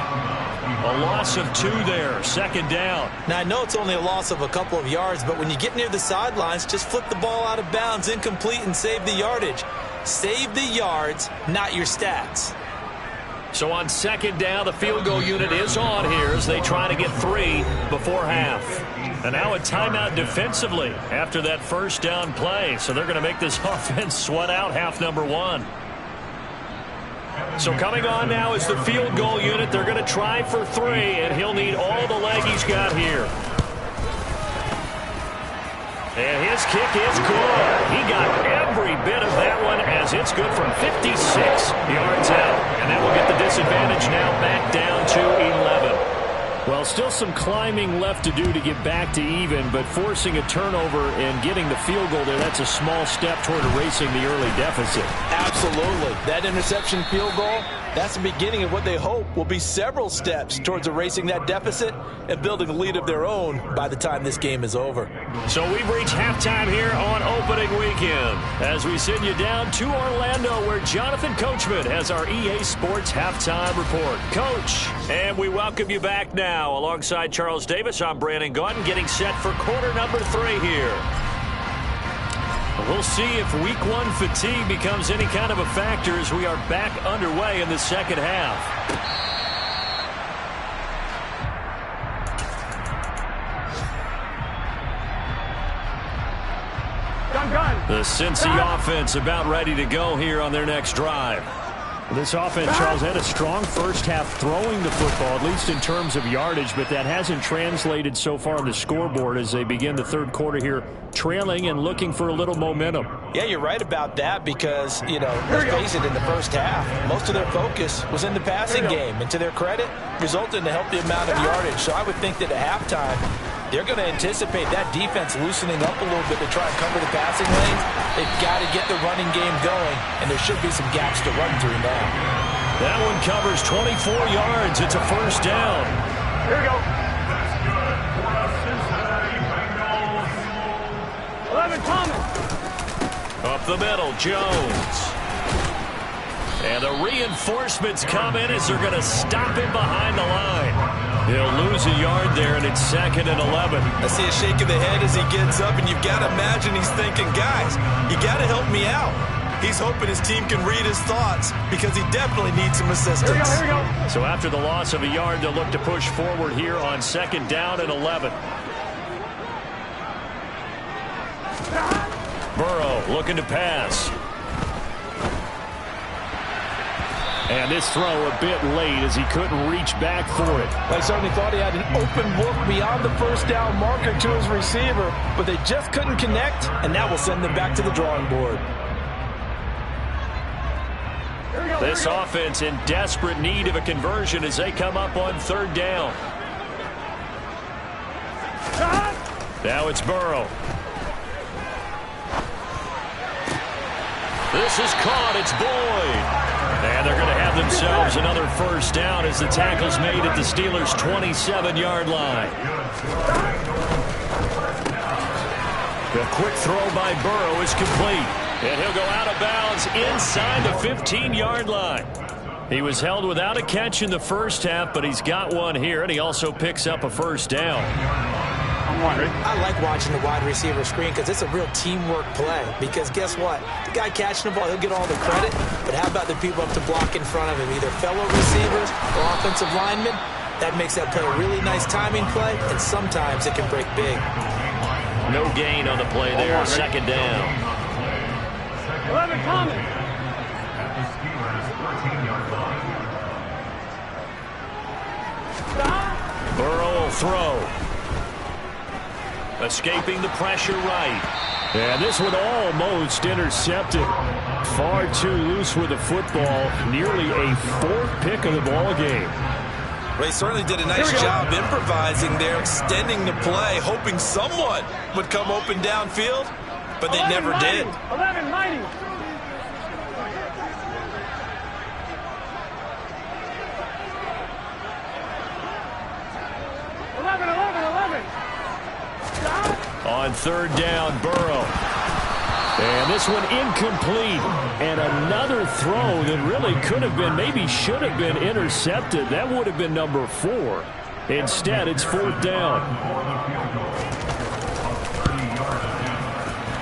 [SPEAKER 3] A loss of 2 there, 2nd down.
[SPEAKER 13] Now, I know it's only a loss of a couple of yards, but when you get near the sidelines, just flip the ball out of bounds, incomplete, and save the yardage. Save the yards, not your stats.
[SPEAKER 3] So on 2nd down, the field goal unit is on here as they try to get 3 before half. And now a timeout defensively after that first down play. So they're going to make this offense sweat out half number one. So coming on now is the field goal unit. They're going to try for 3, and he'll need all the leg he's got here. And his kick is good. He got every bit of that one as it's good from 56 yards out. And that will get the disadvantage now back down to 11. Well, still some climbing left to do to get back to even, but forcing a turnover and getting the field goal there, that's a small step toward erasing the early deficit.
[SPEAKER 13] Absolutely. That interception field goal, that's the beginning of what they hope will be several steps towards erasing that deficit and building a lead of their own by the time this game is over.
[SPEAKER 3] So we've reached halftime here on opening weekend as we send you down to Orlando where Jonathan Coachman has our EA Sports halftime report. Coach, and we welcome you back now. Alongside Charles Davis, I'm Brandon Gaudin getting set for quarter number 3 here. We'll see if week 1 fatigue becomes any kind of a factor as we are back underway in the second half. The Cincy offense about ready to go here on their next drive. This offense, Charles, had a strong first half throwing the football, at least in terms of yardage, but that hasn't translated so far on the scoreboard as they begin the third quarter here, trailing and looking for a little momentum.
[SPEAKER 13] Yeah, you're right about that because, you know, let's face it, in the first half, most of their focus was in the passing game, and to their credit, resulted in a healthy amount of yardage. So I would think that at halftime, they're going to anticipate that defense loosening up a little bit to try and cover the passing lanes. They've got to get the running game going, and there should be some gaps to run through now.
[SPEAKER 3] That one covers 24 yards. It's a first down.
[SPEAKER 14] Here we go. 11 Thomas.
[SPEAKER 3] Up the middle, Jones. And the reinforcements come in as they're going to stop him behind the line. He'll lose a yard there, and it's 2nd and 11.
[SPEAKER 13] I see a shake of the head as he gets up, and you've got to imagine he's thinking, guys, you got to help me out. He's hoping his team can read his thoughts because he definitely needs some assistance.
[SPEAKER 14] Here we go.
[SPEAKER 3] So after the loss of a yard, they'll look to push forward here on 2nd down and 11. Burrow looking to pass. And this throw a bit late as he couldn't reach back for it.
[SPEAKER 13] I certainly thought he had an open look beyond the first down marker to his receiver, but they just couldn't connect, and that will send them back to the drawing board.
[SPEAKER 3] This offense in desperate need of a conversion as they come up on 3rd down. Now it's Burrow. This is caught. It's Boyd. And they're going to have themselves another first down as the tackle's made at the Steelers' 27-yard line. The quick throw by Burrow is complete. And he'll go out of bounds inside the 15-yard line. He was held without a catch in the first half, but he's got one here, and he also picks up a first down.
[SPEAKER 13] I like watching the wide receiver screen because it's a real teamwork play. Because guess what? The guy catching the ball, he'll get all the credit. But how about the people up to block in front of him, either fellow receivers or offensive linemen? That makes that play a really nice timing play, and sometimes it can break big.
[SPEAKER 3] No gain on the play there. 2nd down.
[SPEAKER 14] 11 Thomas.
[SPEAKER 3] Burrow will throw. Escaping the pressure right. And this one almost intercepted. Far too loose with the football. Nearly a 4th pick of the ball game.
[SPEAKER 13] Well, he certainly did a nice job improvising there, extending the play, hoping someone would come open downfield, but they never did.
[SPEAKER 14] 11 Mighty.
[SPEAKER 3] On 3rd down, Burrow. And this one incomplete. And another throw that really could have been, maybe should have been intercepted. That would have been number 4. Instead, it's 4th down.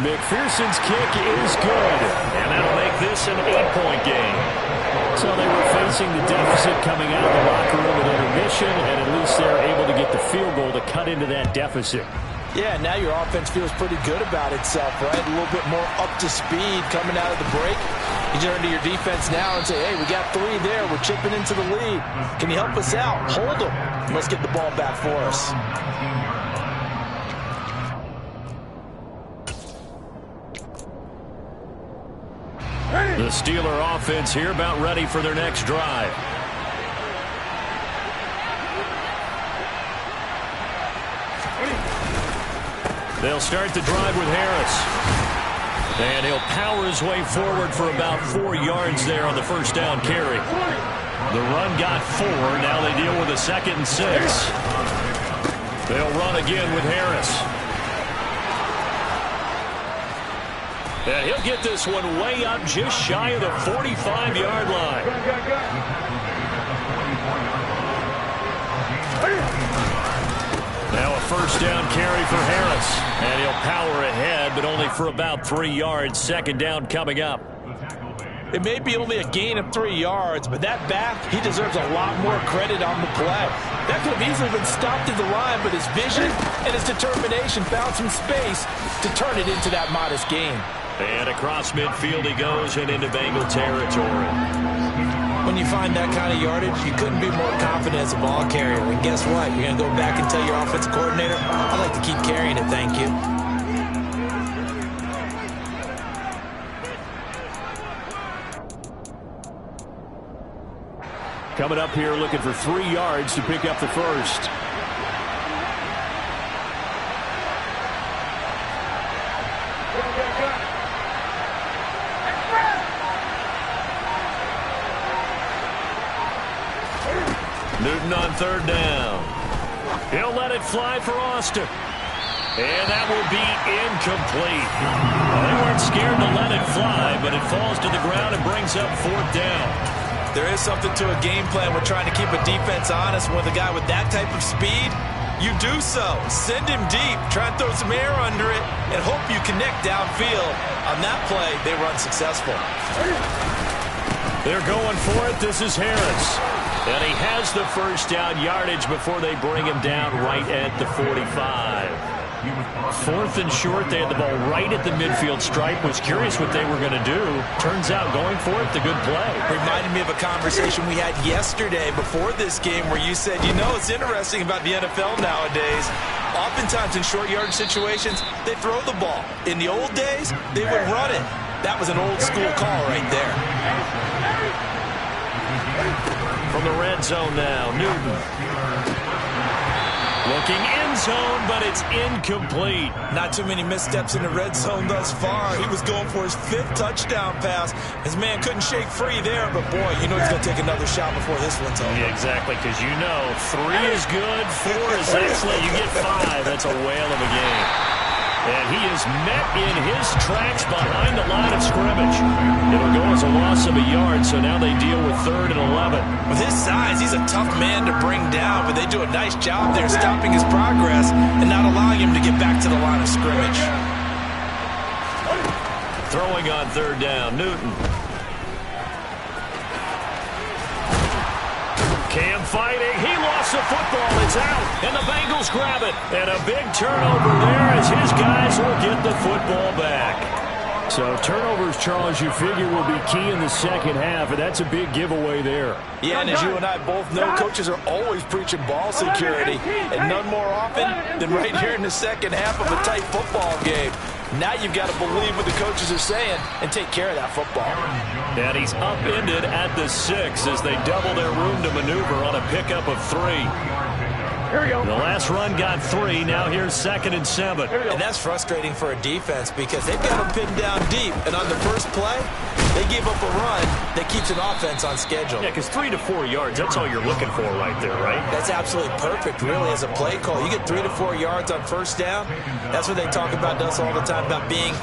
[SPEAKER 3] McPherson's kick is good. And that'll make this an 8-point game. So they were facing the deficit coming out of the locker room at intermission, and at least they're able to get the field goal to cut into that deficit.
[SPEAKER 13] Yeah, now your offense feels pretty good about itself, right? A little bit more up to speed coming out of the break. You turn to your defense now and say, hey, we got 3 there. We're chipping into the lead. Can you help us out? Hold them. And let's get the ball back for us.
[SPEAKER 3] The Steeler offense here about ready for their next drive. They'll start the drive with Harris. And he'll power his way forward for about 4 yards there on the first down carry. The run got 4. Now they deal with a 2nd and 6. They'll run again with Harris. And he'll get this one way up just shy of the 45-yard line. Now a first down carry for Harris. And he'll power ahead, but only for about 3 yards. 2nd down coming up.
[SPEAKER 13] It may be only a gain of 3 yards, but that back, he deserves a lot more credit on the play. That could have easily been stopped at the line, but his vision and his determination found some space to turn it into that modest gain.
[SPEAKER 3] And across midfield he goes and into Bengal territory.
[SPEAKER 13] When you find that kind of yardage, you couldn't be more confident as a ball carrier. And guess what? You're going to go back and tell your offensive coordinator, I'd like to keep carrying it, thank you.
[SPEAKER 3] Coming up here looking for 3 yards to pick up the first. Newton on 3rd down. He'll let it fly for Austin. And that will be incomplete. Well, they weren't scared to let it fly, but it falls to the ground and brings up 4th down.
[SPEAKER 13] There is something to a game plan with trying to keep a defense honest. With a guy with that type of speed, you do so. Send him deep. Try and throw some air under it and hope you connect downfield. On that play, they were unsuccessful.
[SPEAKER 3] They're going for it. This is Harris. And he has the first down yardage before they bring him down right at the 45. 4th and short. They had the ball right at the midfield stripe. Was curious what they were going to do. Turns out going for it, the good play.
[SPEAKER 13] Reminded me of a conversation we had yesterday before this game where you said, you know, it's interesting about the NFL nowadays. Oftentimes in short yardage situations, they throw the ball. In the old days, they would run it. That was an old school call right there.
[SPEAKER 3] From the red zone now, Newton. Looking end zone, but it's incomplete.
[SPEAKER 13] Not too many missteps in the red zone thus far. He was going for his 5th touchdown pass. His man couldn't shake free there, but boy, you know he's going to take another shot before this one's over.
[SPEAKER 3] Yeah, exactly, because you know 3 is good, 4 is excellent. You get 5, that's a whale of a game. And he is met in his tracks behind the line of scrimmage. It'll go as a loss of a yard, so now they deal with 3rd and 11.
[SPEAKER 13] With his size, he's a tough man to bring down, but they do a nice job there stopping his progress and not allowing him to get back to the line of scrimmage.
[SPEAKER 3] Throwing on 3rd down, Newton. Cam fighting. He lost the football. It's out. And the Bengals grab it. And a big turnover there as his guys will get the football back. So turnovers, Charles, you figure will be key in the second half, and that's a big giveaway there.
[SPEAKER 13] Yeah, and as you and I both know, coaches are always preaching ball security, and none more often than right here in the second half of a tight football game. Now you've got to believe what the coaches are saying and take care of that football.
[SPEAKER 3] And he's upended at the 6 as they double their room to maneuver on a pickup of 3. Here we go. The last run got 3. Now here's 2nd and 7.
[SPEAKER 13] And that's frustrating for a defense because they've got them pinned down deep. And on the first play, they gave up a run that keeps an offense on schedule.
[SPEAKER 3] Yeah, because 3 to 4 yards, that's all you're looking for right there, right?
[SPEAKER 13] That's absolutely perfect, really, as a play call. You get 3 to 4 yards on first down. That's what they talk about us all the time, about being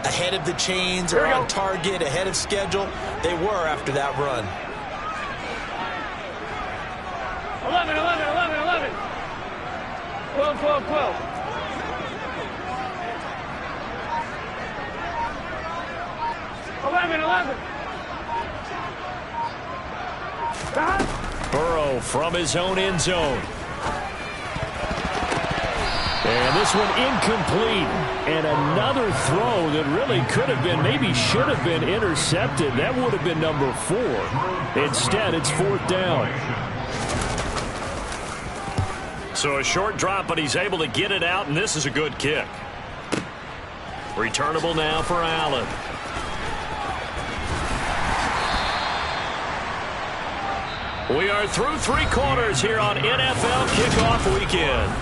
[SPEAKER 13] ahead of the chains or on target, ahead of schedule. They were after that run.
[SPEAKER 14] 11, 11, 11, 11. 12, 12, 12. 11, 11.
[SPEAKER 3] Burrow from his own end zone. And this one incomplete. And another throw that really could have been, maybe should have been intercepted. That would have been number 4. Instead, it's 4th down. So a short drop, but he's able to get it out, and this is a good kick. Returnable now for Allen. We are through 3 quarters here on NFL Kickoff Weekend.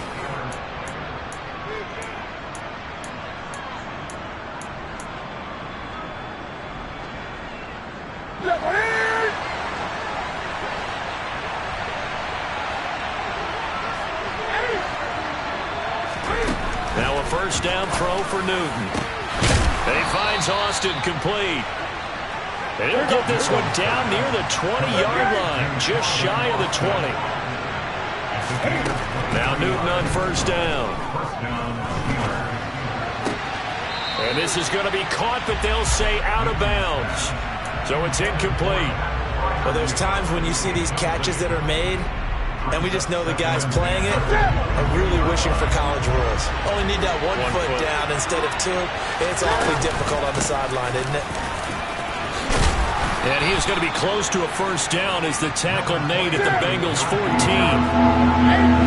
[SPEAKER 3] Now a first down throw for Newton. He finds Austin complete. He'll get this one down near the 20-yard line, just shy of the 20. Now Newton on first down. And this is going to be caught, but they'll say out of bounds. So it's incomplete.
[SPEAKER 13] Well, there's times when you see these catches that are made, and we just know the guys playing it are really wishing for college rules. Only need that one foot down instead of 2. It's awfully difficult on the sideline, isn't it?
[SPEAKER 3] And he is going to be close to a first down as the tackle made at the Bengals 14.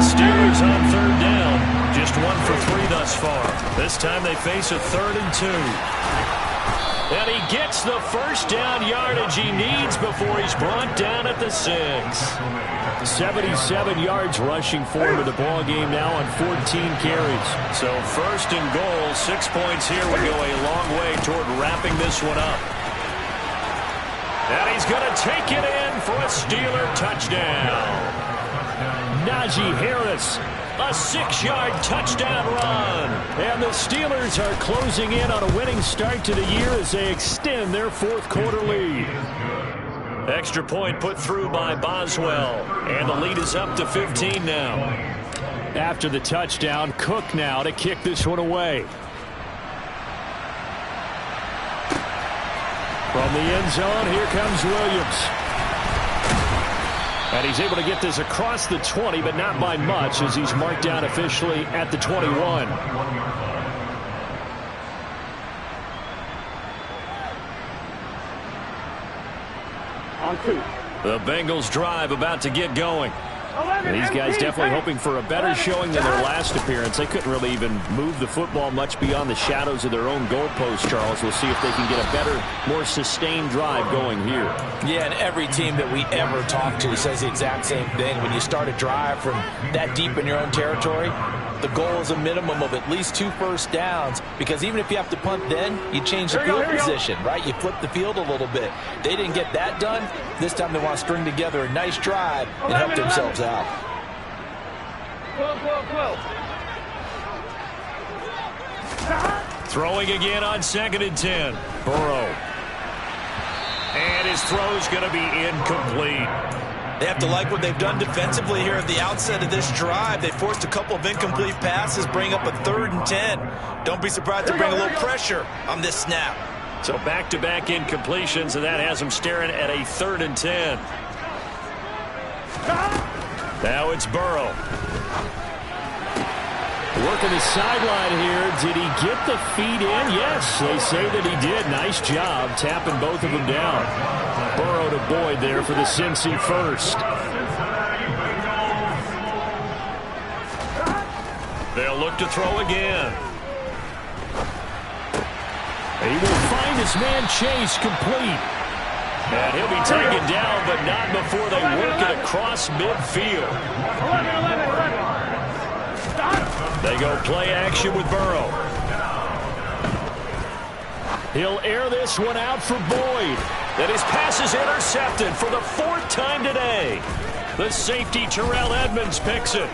[SPEAKER 3] Steelers on 3rd down. Just 1 for 3 thus far. This time they face a 3rd and 2. And he gets the first down yardage he needs before he's brought down at the 6. 77 yards rushing for him in the ball game now on 14 carries. So 1st and goal, 6 points here would go a long way toward wrapping this one up. And he's going to take it in for a Steeler touchdown. Najee Harris, a 6-yard touchdown run. And the Steelers are closing in on a winning start to the year as they extend their 4th quarter lead. Extra point put through by Boswell. And the lead is up to 15 now. After the touchdown, Cook now to kick this one away. From the end zone, here comes Williams. And he's able to get this across the 20, but not by much as he's marked down officially at the 21.
[SPEAKER 14] On 2.
[SPEAKER 3] The Bengals drive about to get going. And these guys definitely hoping for a better showing than their last appearance. They couldn't really even move the football much beyond the shadows of their own goalpost, Charles. We'll see if they can get a better, more sustained drive going here.
[SPEAKER 13] Yeah, and every team that we ever talk to says the exact same thing. When you start a drive from that deep in your own territory, the goal is a minimum of at least 2 first downs, because even if you have to punt then, you change the field position, right? You flip the field a little bit. They didn't get that done. This time they want to string together a nice drive and help themselves out.
[SPEAKER 3] Throwing again on 2nd and 10. Burrow. And his throw's going to be incomplete.
[SPEAKER 13] They have to like what they've done defensively here at the outset of this drive. They forced a couple of incomplete passes, bring up a 3rd and 10. Don't be surprised to bring a little pressure on this snap.
[SPEAKER 3] So back-to-back incompletions, and that has them staring at a 3rd and 10. Now it's Burrow. Working the sideline here. Did he get the feet in? Yes, they say that he did. Nice job tapping both of them down. Burrow to Boyd there for the Cincy first. They'll look to throw again. He will find his man Chase complete. And he'll be taken down, but not before they work it across midfield. They go play action with Burrow. He'll air this one out for Boyd. And his pass is intercepted for the 4th time today. The safety Terrell Edmonds picks it.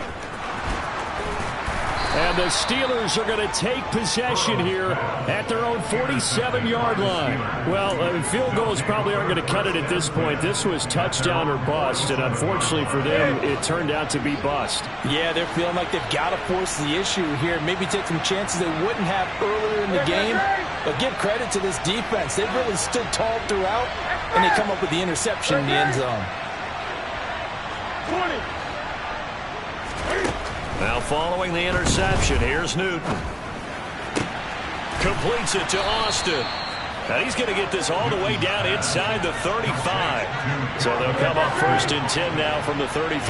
[SPEAKER 3] And the Steelers are going to take possession here at their own 47-yard line. Well, field goals probably aren't going to cut it at this point. This was touchdown or bust, and unfortunately for them, it turned out to be bust.
[SPEAKER 13] Yeah, they're feeling like they've got to force the issue here. Maybe take some chances they wouldn't have earlier in the game. But give credit to this defense. They've really stood tall throughout, and they come up with the interception in the end zone.
[SPEAKER 14] 20.
[SPEAKER 3] Now following the interception, here's Newton. Completes it to Austin. And he's going to get this all the way down inside the 35. So they'll come up 1st and 10 now from the 33.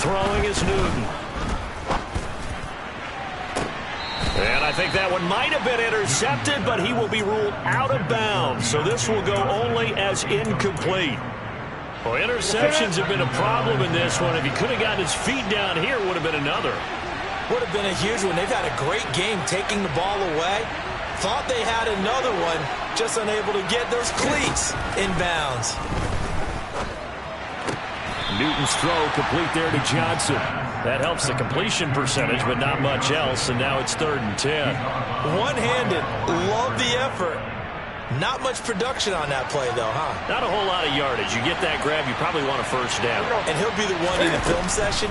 [SPEAKER 3] Throwing is Newton. And I think that one might have been intercepted, but he will be ruled out of bounds. So this will go only as incomplete. Well, interceptions have been a problem in this one. If he could have gotten his feet down here, it would have been another.
[SPEAKER 13] Would have been a huge one. They've had a great game taking the ball away. Thought they had another one, just unable to get those cleats inbounds.
[SPEAKER 3] Newton's throw complete there to Johnson. That helps the completion percentage, but not much else, and now it's 3rd and 10.
[SPEAKER 13] One-handed. Love the effort. Not much production on that play, though, huh?
[SPEAKER 3] Not a whole lot of yardage. You get that grab, you probably want a 1st down.
[SPEAKER 13] And he'll be the one in the film session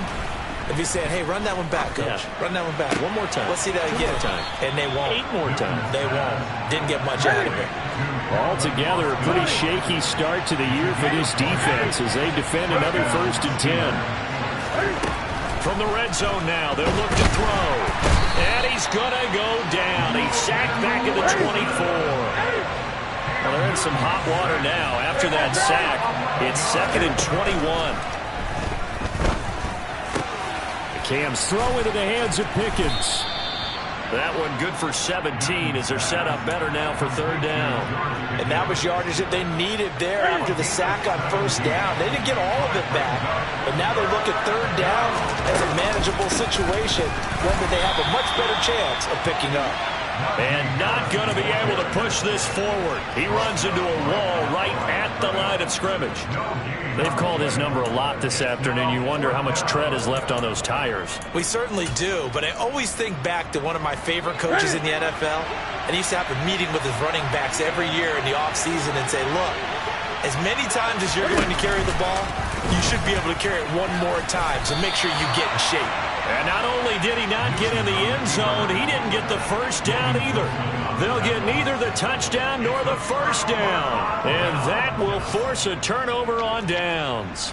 [SPEAKER 13] if he's saying, hey, run that one back, coach.
[SPEAKER 3] Yeah.
[SPEAKER 13] Run that one back.
[SPEAKER 3] One more time.
[SPEAKER 13] Let's see that
[SPEAKER 3] 2
[SPEAKER 13] again.
[SPEAKER 3] more time.
[SPEAKER 13] And they won't.
[SPEAKER 3] 8 more times.
[SPEAKER 13] They won't. Didn't get much out of it.
[SPEAKER 3] Altogether, a pretty shaky start to the year for this defense as they defend another 1st and 10. From the red zone now, they'll look to throw. And he's going to go down. He's sacked back at the 24. Well, they're in some hot water now. After that sack, it's 2nd and 21. The Cams throw into the hands of Pickens. That one good for 17 as they're set up better now for 3rd down.
[SPEAKER 13] And that was yardage that they needed there after the sack on 1st down. They didn't get all of it back, but now they look at 3rd down as a manageable situation, one that they have a much better chance of picking up.
[SPEAKER 3] And not going to be able to push this forward. He runs into a wall right at the line of scrimmage. They've called his number a lot this afternoon. You wonder how much tread is left on those tires.
[SPEAKER 13] We certainly do, but I always think back to one of my favorite coaches in the NFL, and he used to have a meeting with his running backs every year in the offseason and say, look, as many times as you're going to carry the ball, you should be able to carry it one more time, so make sure you get in shape.
[SPEAKER 3] And not only did he not get in the end zone, he didn't get the 1st down either. They'll get neither the touchdown nor the 1st down. And that will force a turnover on downs.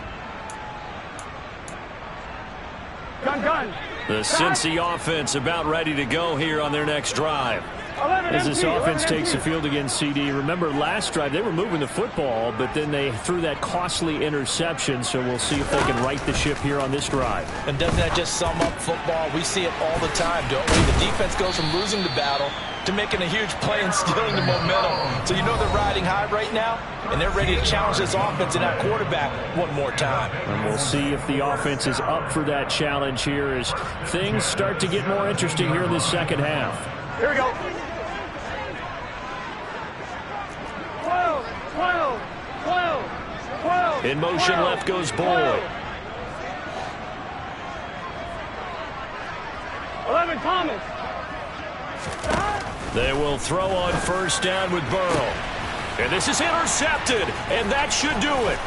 [SPEAKER 14] Gun.
[SPEAKER 3] The Cincy offense about ready to go here on their next drive. As this offense takes the field against CD, remember last drive they were moving the football, but then they threw that costly interception, so we'll see if they can right the ship here on this drive.
[SPEAKER 13] And doesn't that just sum up football? We see it all the time, don't we? The defense goes from losing the battle to making a huge play and stealing the momentum. So you know they're riding high right now, and they're ready to challenge this offense and that quarterback one more time.
[SPEAKER 3] And we'll see if the offense is up for that challenge here as things start to get more interesting here in the 2nd half.
[SPEAKER 14] Here we go. 12.
[SPEAKER 3] In motion, left goes Boyd.
[SPEAKER 14] 11, Thomas.
[SPEAKER 3] They will throw on 1st down with Burrow. And this is intercepted, and that should do it.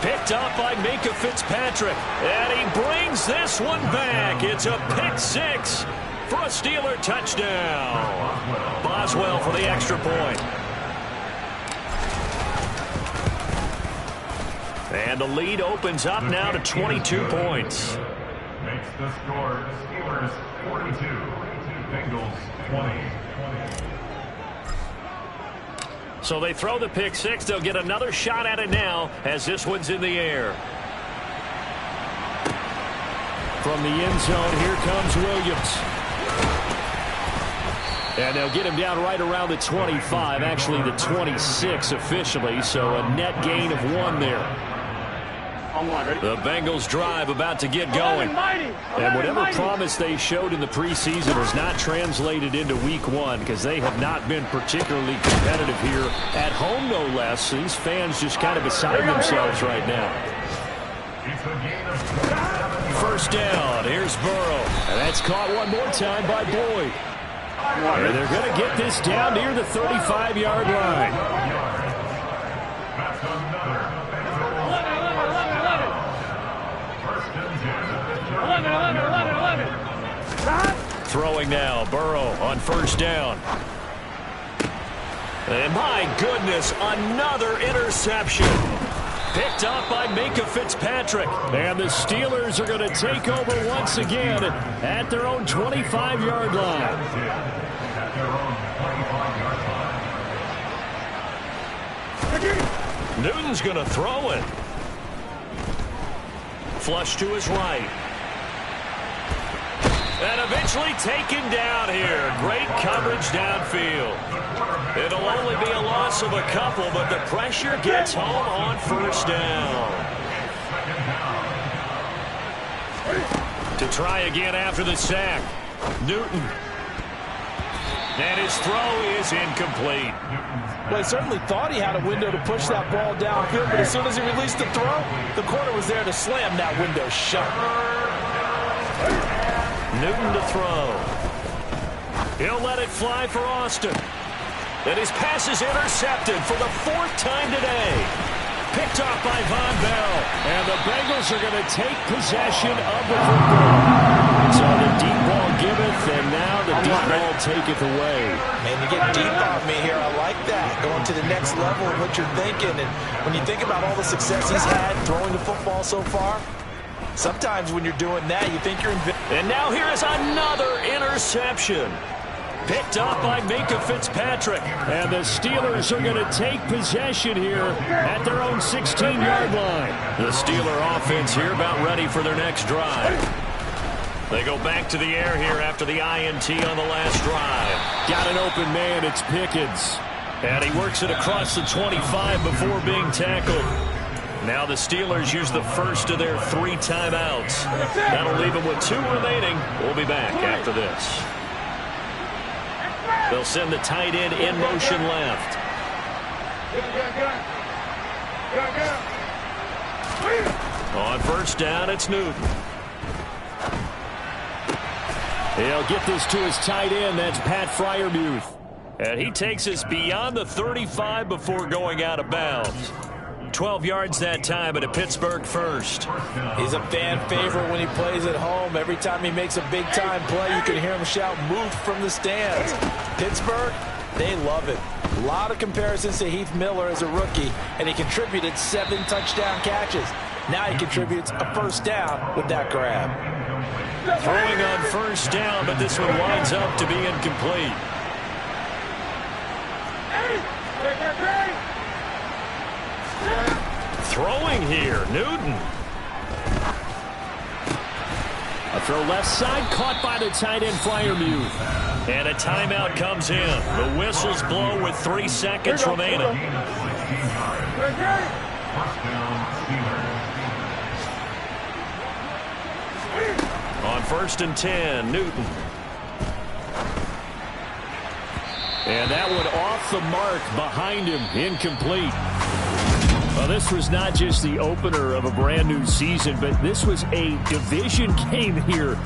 [SPEAKER 3] Picked up by Minkah Fitzpatrick, and he brings this one back. It's a pick 6 for a Steeler touchdown. Boswell for the extra point. And the lead opens up now to 22 points.
[SPEAKER 15] Makes the score Steelers 42, Bengals 20.
[SPEAKER 3] So they throw the pick 6. They'll get another shot at it now as this one's in the air. From the end zone, here comes Williams. And they'll get him down right around the 25, actually the 26 officially, so a net gain of 1 there. The Bengals drive about to get going. And whatever promise they showed in the preseason has not translated into week 1 because they have not been particularly competitive here at home, no less. These fans just kind of beside themselves right now. 1st down. Here's Burrow. And that's caught one more time by Boyd. And they're going to get this down near the 35-yard line. Throwing now, Burrow on 1st down. And my goodness, another interception. Picked up by Minkah Fitzpatrick. And the Steelers are going to take over once again at their own 25-yard line. Newton's going to throw it. Flush to his right. And eventually taken down here. Great coverage downfield. It'll only be a loss of a couple, but the pressure gets home on first down. To try again after the sack. Newton. And his throw is incomplete.
[SPEAKER 13] Well, he certainly thought he had a window to push that ball downfield, but as soon as he released the throw, the corner was there to slam that window shut.
[SPEAKER 3] Newton to throw. He'll let it fly for Austin. And his pass is intercepted for the 4th time today. Picked off by Von Bell. And the Bengals are going to take possession of the football. So the deep ball giveth, and now the deep ball taketh away.
[SPEAKER 13] Man, you get deep on me here. I like that. Going to the next level of what you're thinking. And when you think about all the success he's had throwing the football so far, sometimes when you're doing that, you think you're invincible.
[SPEAKER 3] And now here is another interception. Picked up by Minkah Fitzpatrick. And the Steelers are going to take possession here at their own 16-yard line. The Steeler offense here about ready for their next drive. They go back to the air here after the INT on the last drive. Got an open man, it's Pickens. And he works it across the 25 before being tackled. Now the Steelers use the first of their 3 timeouts. That'll leave them with 2 remaining. We'll be back after this. They'll send the tight end in motion left. On first down, it's Newton. He'll get this to his tight end. That's Pat Freiermuth. And he takes us beyond the 35 before going out of bounds. 12 yards that time, and a Pittsburgh first.
[SPEAKER 13] He's a fan favorite when he plays at home. Every time he makes a big-time play, you can hear him shout, "Move" from the stands. Pittsburgh, they love it. A lot of comparisons to Heath Miller as a rookie, and he contributed 7 touchdown catches. Now he contributes a first down with that grab.
[SPEAKER 3] Throwing on first down, but this one winds up to be incomplete. Throwing here, Newton. A throw left side, caught by the tight end, Freiermuth. And a timeout comes in. The whistles blow with 3 seconds remaining. On first and 10, Newton. And that one off the mark behind him, incomplete. Well, this was not just the opener of a brand new season, but this was a division game here.